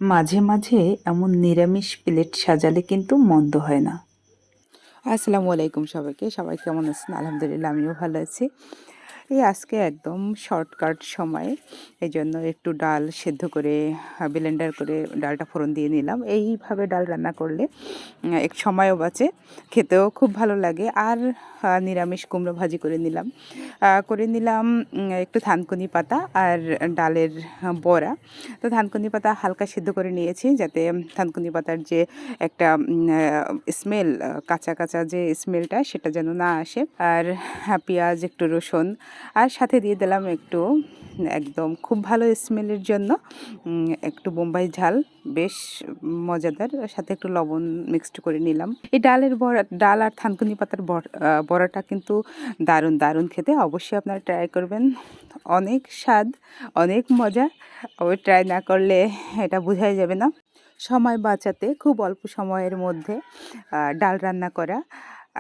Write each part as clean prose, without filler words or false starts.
মাঝে মাঝে এমন নিরামিষ প্লেট সাজালে কিন্তু মন্দ হয় না। আসসালামু আলাইকুম সবাইকে। সবাই কেমন আছেন? আলহামদুলিল্লাহ আমিও ভালো আছি। এই আজকে একদম শর্টকাট সময়ে এইজন্য একটু ডাল সেদ্ধ করে ব্লেন্ডার করে ডালটা ফোড়ন দিয়ে নিলাম। এইভাবে ডাল রান্না করলে একটু সময়ও বাঁচে, খেতেও খুব ভালো লাগে। আর নিরামিষ কুমড়ো ভাজি করে নিলাম একটু থানকুনি পাতা আর ডালের বড়া। তো থানকুনি পাতা হালকা সিদ্ধ করে নিয়েছি যাতে থানকুনি পাতার যে একটা স্মেল, কাঁচা কাঁচা যে স্মেলটা সেটা যেন না আসে। আর পেঁয়াজ, একটু রসুন আর সাথে দিয়ে দিলাম একটু একদম খুব ভালো স্মেলের জন্য একটু বোম্বাই ঝাল, বেশ মজাদার। সাথে একটু লবণ মিক্সড করে নিলাম। এই ডালের বড়া, ডাল আর থানকুনি পাতার বড়াটা কিন্তু দারুণ দারুণ খেতে। অবশ্যই আপনারা ট্রাই করবেন। অনেক স্বাদ, অনেক মজা। ট্রাই না করলে এটা বোঝাই যাবে না। সময় বাঁচাতে খুব অল্প সময়ের মধ্যে ডাল রান্না করা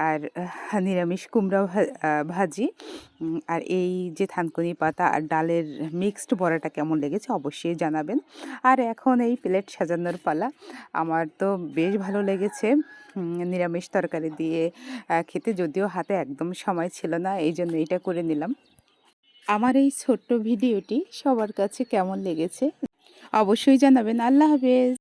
আর নিরামিষ কুমড়া ভাজি আর এই যে থানকুনি পাতা আর ডালের মিক্সড বড়াটা কেমন লেগেছে অবশ্যই জানাবেন। আর এখন এই প্লেট সাজানোর পালা। আমার তো বেশ ভালো লেগেছে নিরামিষ তরকারি দিয়ে খেতে, যদিও হাতে একদম সময় ছিল না, এই জন্য এটা করে নিলাম। আমার এই ছোট্ট ভিডিওটি সবার কাছে কেমন লেগেছে অবশ্যই জানাবেন। আল্লাহ হাফেজ।